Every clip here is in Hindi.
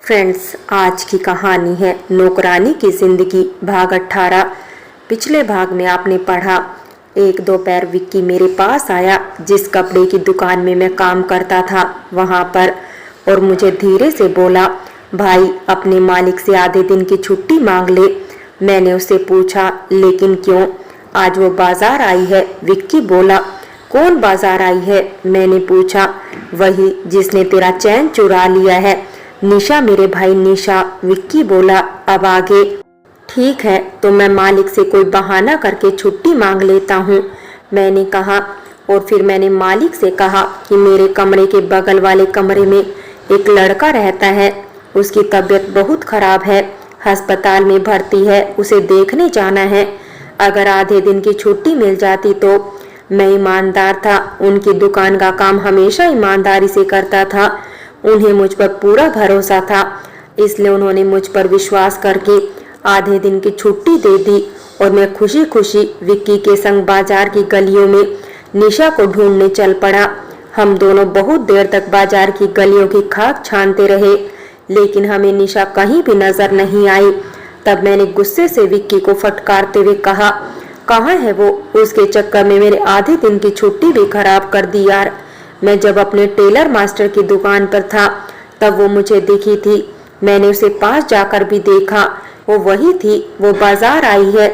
फ्रेंड्स, आज की कहानी है नौकरानी की जिंदगी भाग 18। पिछले भाग में आपने पढ़ा, एक दोपहर विक्की मेरे पास आया जिस कपड़े की दुकान में मैं काम करता था वहां पर, और मुझे धीरे से बोला, भाई अपने मालिक से आधे दिन की छुट्टी मांग ले। मैंने उससे पूछा, लेकिन क्यों? आज वो बाजार आई है। विक्की बोला। कौन बाजार आई है? मैंने पूछा। वही जिसने तेरा चैन चुरा लिया है, निशा, मेरे भाई निशा। विक्की बोला। अब आगे? ठीक है, तो मैं मालिक से कोई बहाना करके छुट्टी मांग लेता हूँ, मैंने कहा। और फिर मैंने मालिक से कहा कि मेरे कमरे के बगल वाले कमरे में एक लड़का रहता है, उसकी तबीयत बहुत खराब है, अस्पताल में भर्ती है, उसे देखने जाना है। अगर आधे दिन की छुट्टी मिल जाती तो। मैं ईमानदार था, उनकी दुकान का काम हमेशा ईमानदारी से करता था। उन्हें मुझ पर पूरा भरोसा था, इसलिए उन्होंने मुझ पर विश्वास करके आधे दिन की छुट्टी दे दी और मैं खुशी खुशी विक्की के संग बाजार की गलियों में निशा को ढूंढने चल पड़ा। हम दोनों बहुत देर तक बाजार की गलियों की खाक छानते रहे, लेकिन हमें निशा कहीं भी नजर नहीं आई। तब मैंने गुस्से से विक्की को फटकारते हुए कहा, कहाँ है वो? उसके चक्कर में मेरे आधे दिन की छुट्टी भी खराब कर दी यार। मैं जब अपने टेलर मास्टर की दुकान पर था तब वो मुझे दिखी थी। मैंने उसे पास जाकर भी देखा, वो वही थी। वो बाजार आई है,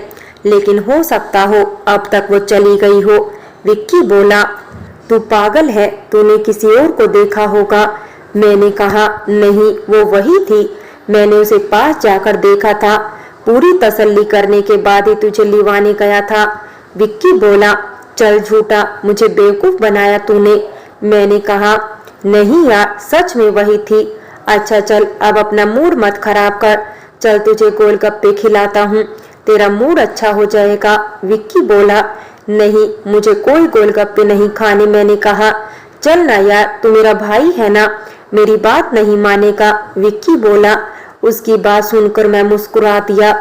लेकिन हो सकता हो अब तक वो चली गई हो। विक्की बोला। तू पागल है, तूने किसी और को देखा होगा। मैंने कहा, नहीं, वो वही थी। मैंने उसे पास जाकर देखा था। पूरी तसल्ली करने के बाद ही तुझे लिवाने गया था। विक्की बोला। चल झूठा, मुझे बेवकूफ बनाया तूने। मैंने कहा, नहीं यार, सच में वही थी। अच्छा चल, अब अपना मूड मत खराब कर। चल तुझे गोलगप्पे खिलाता हूँ, तेरा मूड अच्छा हो जाएगा। विक्की बोला। नहीं, मुझे कोई गोलगप्पे नहीं खाने। मैंने कहा, चल ना यार, तू मेरा भाई है ना, मेरी बात नहीं मानेगा। विक्की बोला। उसकी बात सुनकर मैं मुस्कुरा दिया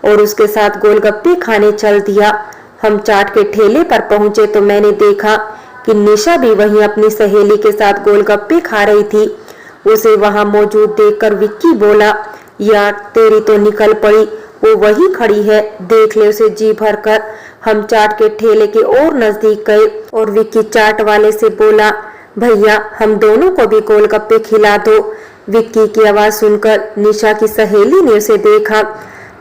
और उसके साथ गोलगप्पे खाने चल दिया। हम चाट के ठेले पर पहुंचे तो मैंने देखा कि निशा भी वहीं अपनी सहेली के साथ गोलगप्पे खा रही थी। उसे वहां मौजूद देखकर विक्की बोला, यार तेरी तो निकल पड़ी, वो वही खड़ी है, देख ले उसे जी भर कर। हम चाट के ठेले के और नजदीक गए और विक्की चाट वाले से बोला, भैया हम दोनों को भी गोलगप्पे खिला दो। विक्की की आवाज सुनकर निशा की सहेली ने उसे देखा,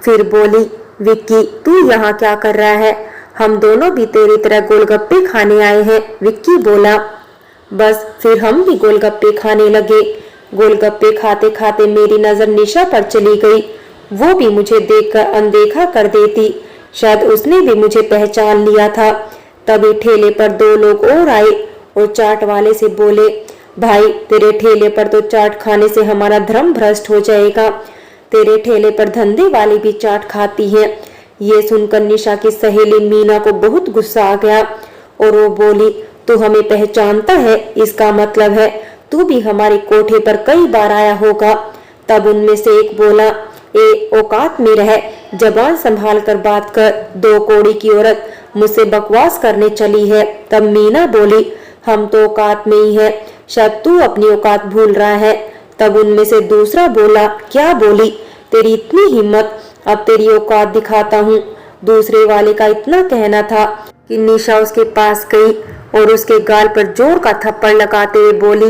फिर बोली, विक्की तू यहाँ क्या कर रहा है? हम दोनों भी तेरी तरह गोलगप्पे खाने आए हैं। विक्की बोला। बस फिर हम भी गोलगप्पे खाने लगे। गोलगप्पे खाते खाते मेरी नजर निशा पर चली गई। वो भी मुझे देखकर अनदेखा कर देती, शायद उसने भी मुझे पहचान लिया था। तभी ठेले पर दो लोग और आए और चाट वाले से बोले, भाई तेरे ठेले पर तो चाट खाने से हमारा धर्म भ्रष्ट हो जाएगा। तेरे ठेले पर धंधे वाले भी चाट खाती हैं। ये सुनकर निशा की सहेली मीना को बहुत गुस्सा आ गया और वो बोली, तू हमें पहचानता है, इसका मतलब है तू भी हमारे कोठे पर कई बार आया होगा। तब उनमें से एक बोला, ए औकात में रह, जबान संभाल कर बात कर, दो कौड़ी की औरत मुझसे बकवास करने चली है। तब मीना बोली, हम तो औकात में ही है, शायद तू अपनी औकात भूल रहा है। तब उनमें से दूसरा बोला, क्या बोली? तेरी इतनी हिम्मत, अब तेरी औकात दिखाता हूँ। दूसरे वाले का इतना कहना था कि निशा उसके पास गई और उसके गाल पर जोर का थप्पड़ लगाते हुए बोली,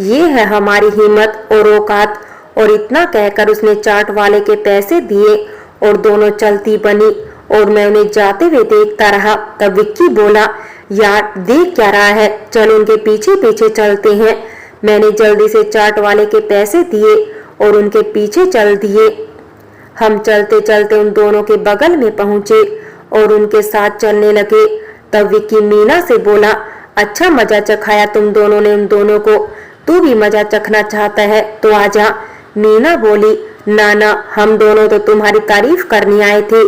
ये है हमारी हिम्मत और औकात। और इतना कहकर उसने चाट वाले के पैसे दिए और दोनों चलती बनी और मैं उन्हें जाते हुए देखता रहा। तब विक्की बोला, यार देख क्या रहा है, चल उनके पीछे पीछे चलते हैं। मैंने जल्दी से चाट वाले के पैसे दिए और उनके पीछे चल दिए। हम चलते चलते उन दोनों के बगल में पहुंचे और उनके साथ चलने लगे। तब विक्की मीना से बोला, अच्छा मजा चखाया तुम दोनों ने उन दोनों को, तू भी मजा चखना चाहता है तो आजा। मीना बोली, ना, हम दोनों तो तुम्हारी तारीफ करने आए थे।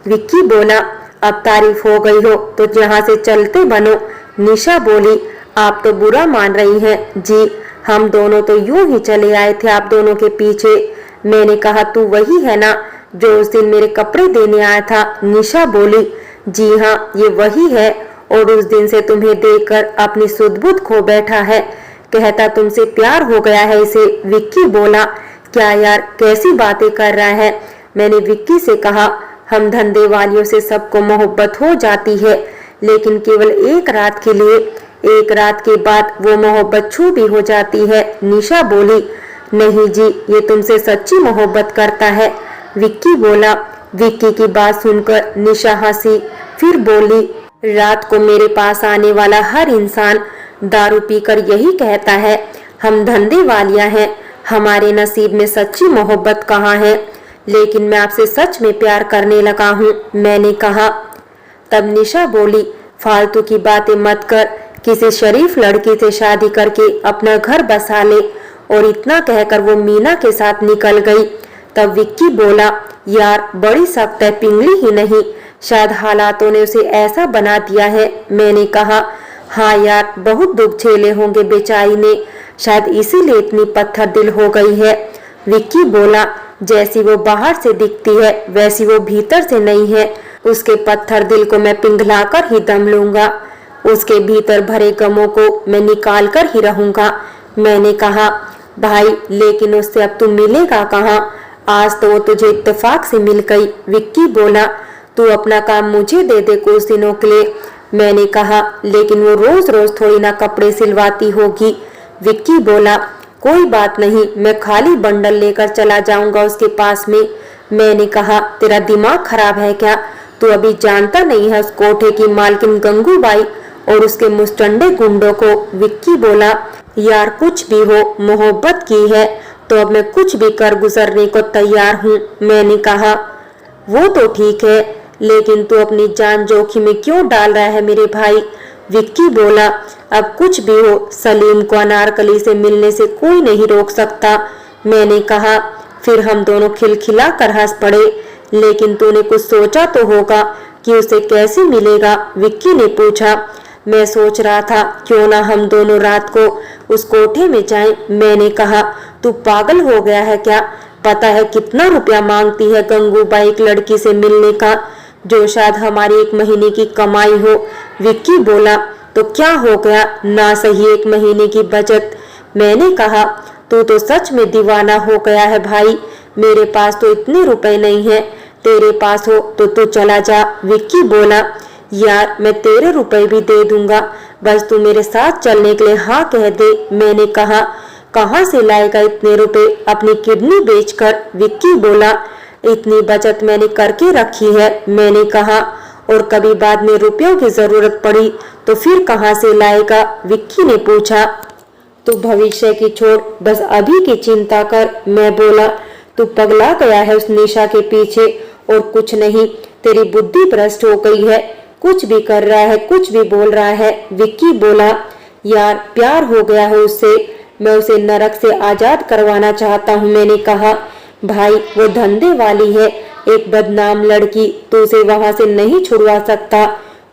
विक्की बोला, अब तारीफ हो गई हो तो यहाँ से चलते बनो। निशा बोली, आप तो बुरा मान रही हैं जी, हम दोनों तो यूं ही चले आए थे आप दोनों के पीछे। मैंने कहा, तू वही है ना जो उस दिन मेरे कपड़े देने आया था? निशा बोली, जी हाँ, ये वही है, और उस दिन से तुम्हें देखकर अपनी सुध बुध खो बैठा है, कहता तुमसे प्यार हो गया है इसे। विक्की बोला, क्या यार कैसी बातें कर रहा है। मैंने विक्की से कहा, हम धंधे वालियों से सबको मोहब्बत हो जाती है, लेकिन केवल एक रात के लिए, एक रात के बाद वो मोहब्बत छू भी हो जाती है। निशा बोली, नहीं जी, ये तुमसे सच्ची मोहब्बत करता है। विक्की बोला। विक्की की बात सुनकर निशा हंसी, फिर बोली, रात को मेरे पास आने वाला हर इंसान दारू पीकर यही कहता है, हम धंधे वालियां हैं, हमारे नसीब में सच्ची मोहब्बत कहाँ है। लेकिन मैं आपसे सच में प्यार करने लगा हूँ, मैंने कहा। तब निशा बोली, फालतू की बातें मत कर, किसी शरीफ लड़की से शादी करके अपना घर बसा ले। और इतना कहकर वो मीना के साथ निकल गई। तब विक्की बोला, यार बड़ी सख्त है, पिंगली ही नहीं, शायद हालातों ने उसे ऐसा बना दिया है। मैंने कहा, हाँ यार, बहुत दुख झेले होंगे बेचारी ने, शायद इसीलिए इतनी पत्थर दिल हो गई है। विक्की बोला, जैसी वो बाहर से दिखती है वैसी वो भीतर से नहीं है। उसके पत्थर दिल को मैं पिघलाकर ही दम लूंगा, उसके भीतर भरे गमों को मैं निकाल कर ही रहूंगा। मैंने कहा, भाई लेकिन उससे अब तू मिलेगा कहाँ, आज तो वो तुझे इत्तेफाक से मिल गई। विक्की बोला, तू अपना काम मुझे दे दे कुछ दिनों के लिए। मैंने कहा, लेकिन वो रोज रोज थोड़ी ना कपड़े सिलवाती होगी। विक्की बोला, कोई बात नहीं, मैं खाली बंडल लेकर चला जाऊंगा उसके पास में। मैंने कहा, तेरा दिमाग खराब है क्या, तू अभी जानता नहीं है उस कोठे की मालकिन गंगूबाई और उसके मुस्टंडे गुंडों को। विक्की बोला, यार कुछ भी हो, मोहब्बत की है तो अब मैं कुछ भी कर गुजरने को तैयार हूँ। मैंने कहा, वो तो ठीक है, लेकिन तू अपनी जान जोखिम में क्यों डाल रहा है मेरे भाई। विक्की बोला, अब कुछ भी हो, सलीम को अनारकली से मिलने से कोई नहीं रोक सकता। मैंने कहा। फिर हम दोनों खिलखिला कर हंस पड़े। लेकिन तूने कुछ सोचा तो होगा कि उसे कैसे मिलेगा, विक्की ने पूछा। मैं सोच रहा था क्यों ना हम दोनों रात को उस कोठे में जाएं। मैंने कहा, तू पागल हो गया है क्या, पता है कितना रुपया मांगती है गंगूबाई एक लड़की से मिलने का, जो शायद हमारी 1 महीने की कमाई हो। विक्की बोला, तो क्या हो गया, ना सही 1 महीने की बचत। मैंने कहा, तू तो सच में दीवाना हो गया है भाई, मेरे पास तो इतने रुपए नहीं है, तेरे पास हो तो तू चला जा। विक्की बोला, यार मैं तेरे रुपए भी दे दूंगा, बस तू मेरे साथ चलने के लिए हाँ कह दे। मैंने कहा, कहाँ से लाएगा इतने रुपए, अपनी किडनी बेचकर। विक्की बोला, इतनी बचत मैंने करके रखी है। मैंने कहा, और कभी बाद में रुपयों की जरूरत पड़ी तो फिर कहाँ से लाएगा, विक्की ने पूछा। तू भविष्य की छोड़, बस अभी की चिंता कर। मैं बोला, तू पगला गया है उस निशा के पीछे और कुछ नहीं, तेरी बुद्धि भ्रष्ट हो गई है, कुछ भी कर रहा है, कुछ भी बोल रहा है। विक्की बोला, यार प्यार हो गया है उससे, मैं उसे नरक से आजाद करवाना चाहता हूँ। मैंने कहा, भाई वो धंधे वाली है, एक बदनाम लड़की, तो उसे वहां से नहीं छुड़वा सकता।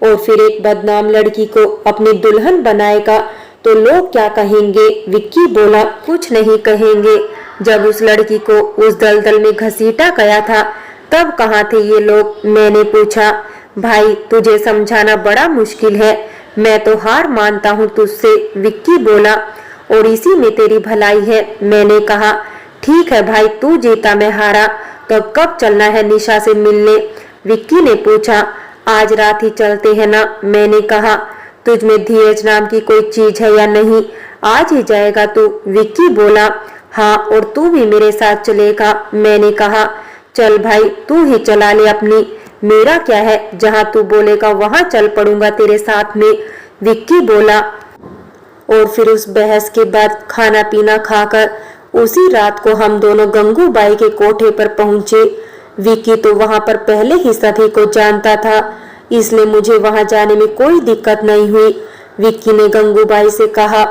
और फिर एक बदनाम लड़की को अपनी दुल्हन बनाएगा तो लोग क्या कहेंगे। विक्की बोला, कुछ नहीं कहेंगे, जब उस लड़की को उस दलदल में घसीटा गया था तब कहाँ थे ये लोग। मैंने पूछा, भाई तुझे समझाना बड़ा मुश्किल है, मैं तो हार मानता हूँ तुझसे। विक्की बोला, और इसी में तेरी भलाई है। मैंने कहा, ठीक है भाई, तू जीता मैं हारा, तो कब चलना है निशा से मिलने। विक्की ने पूछा, आज रात ही चलते हैं ना। मैंने कहा, तुझ में धीरज नाम की कोई चीज है या नहीं, आज ही जाएगा तू। विक्की बोला, हाँ, और तू भी मेरे साथ चलेगा। मैंने कहा, चल भाई, तू ही चला ले अपनी, मेरा क्या है, जहाँ तू बोलेगा वहां चल पड़ूंगा तेरे साथ में। विक्की बोला। और फिर उस बहस के बाद खाना पीना खाकर उसी रात को हम दोनों गंगूबाई के कोठे पर पहुंचे। विक्की तो वहां पर पहले ही सभी को जानता था, इसलिए मुझे वहां जाने में कोई दिक्कत नहीं हुई। विक्की ने गंगूबाई से कहा,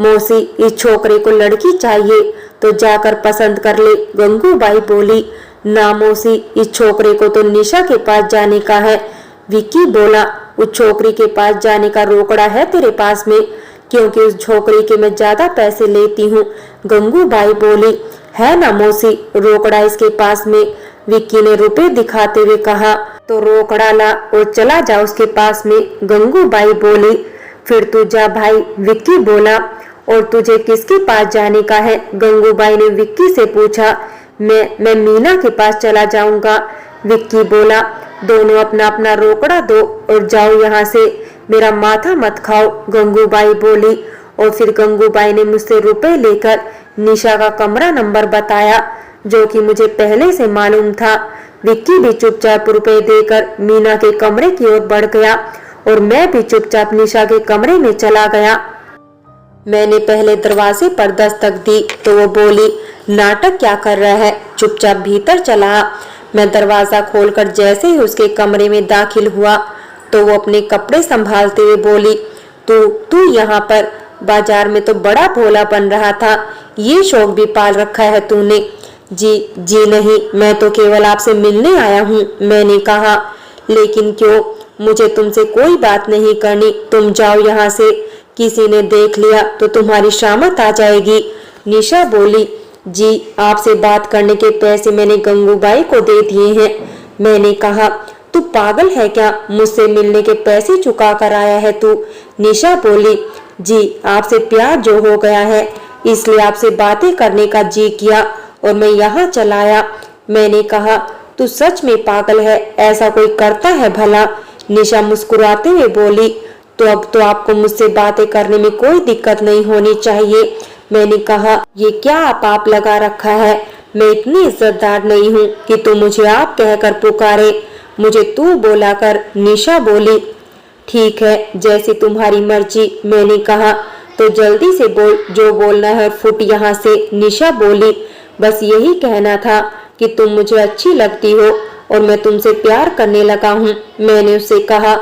मौसी इस छोकरे को लड़की चाहिए तो जाकर पसंद कर ले। गंगूबाई बोली, ना मौसी, इस छोकरे को तो निशा के पास जाने का है। विक्की बोला, उस छोकरी के पास जाने का रोकड़ा है तेरे पास में, क्योंकि उस छोकरी के मैं ज्यादा पैसे लेती हूँ। गंगूबाई बोली, है ना मौसी, रोकड़ा इसके पास में। विक्की ने रुपए दिखाते हुए कहा, तो रोकड़ा ला और चला जा उसके पास में। गंगूबाई बोली, फिर तू जा भाई। विक्की बोला, और तुझे किसके पास जाने का है? गंगूबाई ने विक्की से पूछा। मैं मीना के पास चला जाऊंगा। विक्की बोला, दोनों अपना अपना रोकड़ा दो और जाओ यहाँ से, मेरा माथा मत खाओ। गंगूबाई बोली। और फिर गंगूबाई ने मुझसे रुपए लेकर निशा का कमरा नंबर बताया, जो कि मुझे पहले से मालूम था। विक्की भी चुपचाप रुपए देकर मीना के कमरे की ओर बढ़ गया और मैं भी चुपचाप निशा के कमरे में चला गया। मैंने पहले दरवाजे पर दस्तक दी तो वो बोली, नाटक क्या कर रहा है, चुपचाप भीतर चला आ। मैं दरवाजा खोलकर जैसे ही उसके कमरे में दाखिल हुआ तो वो अपने कपड़े संभालते हुए बोली, तू यहाँ पर? बाजार में तो बड़ा भोला बन रहा था, ये शौक भी पाल रखा है तूने? जी नहीं, मैं तो केवल आपसे मिलने आया हूँ, मैंने कहा। लेकिन क्यों? मुझे तुमसे कोई बात नहीं करनी, तुम जाओ यहाँ से, किसी ने देख लिया तो तुम्हारी शामत आ जाएगी। निशा बोली, जी आपसे बात करने के पैसे मैंने गंगूबाई को दे दिए हैं। मैंने कहा, तू पागल है क्या, मुझसे मिलने के पैसे चुका कर आया है तू? निशा बोली, जी आपसे प्यार जो हो गया है इसलिए आपसे बातें करने का जी किया और मैं यहाँ चला आया। मैंने कहा, तू सच में पागल है, ऐसा कोई करता है भला? निशा मुस्कुराते हुए बोली, तो अब तो आपको मुझसे बातें करने में कोई दिक्कत नहीं होनी चाहिए। मैंने कहा, ये क्या आप लगा रखा है? मैं इतनी इज्जतदार नहीं हूँ कि तू मुझे आप कहकर पुकारे, मुझे तू बोला कर। निशा बोली, ठीक है, जैसी तुम्हारी मर्जी। मैंने कहा, तो जल्दी से बोल, जो बोलना है फुट यहाँ से। निशा बोली, बस यही कहना था कि तुम मुझे अच्छी लगती हो और मैं तुमसे प्यार करने लगा हूँ। मैंने उससे कहा,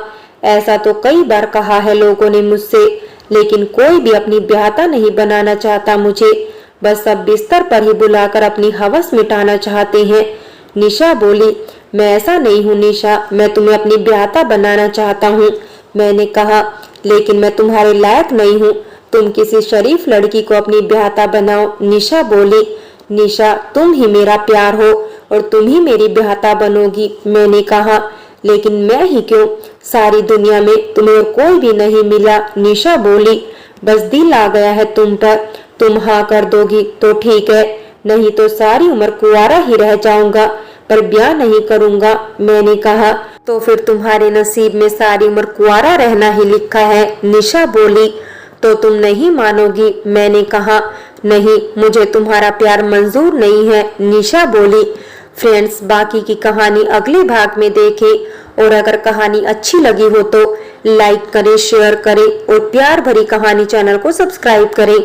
ऐसा तो कई बार कहा है लोगों ने मुझसे, लेकिन कोई भी अपनी ब्याहता नहीं बनाना चाहता मुझे, बस सब बिस्तर पर ही बुलाकर अपनी हवस मिटाना चाहते हैं। निशा बोली, मैं ऐसा नहीं हूँ निशा, मैं तुम्हें अपनी ब्याहता बनाना चाहता हूँ। मैंने कहा, लेकिन मैं तुम्हारे लायक नहीं हूँ, तुम किसी शरीफ लड़की को अपनी ब्याहता बनाओ। निशा बोली, निशा तुम ही मेरा प्यार हो और तुम ही मेरी ब्याहता बनोगी। मैंने कहा, लेकिन मैं ही क्यों, सारी दुनिया में तुम्हें और कोई भी नहीं मिला। निशा बोली, बस दिल आ गया है तुम पर, तुम हाँ कर दोगी तो ठीक है, नहीं तो सारी उम्र कुंवारा ही रह जाऊंगा, पर ब्याह नहीं करूंगा। मैंने कहा, तो फिर तुम्हारे नसीब में सारी उम्र कुंवारा रहना ही लिखा है। निशा बोली, तो तुम नहीं मानोगी। मैंने कहा, नहीं, मुझे तुम्हारा प्यार मंजूर नहीं है। निशा बोली। फ्रेंड्स, बाकी की कहानी अगले भाग में देखें और अगर कहानी अच्छी लगी हो तो लाइक करें, शेयर करें और प्यार भरी कहानी चैनल को सब्सक्राइब करें।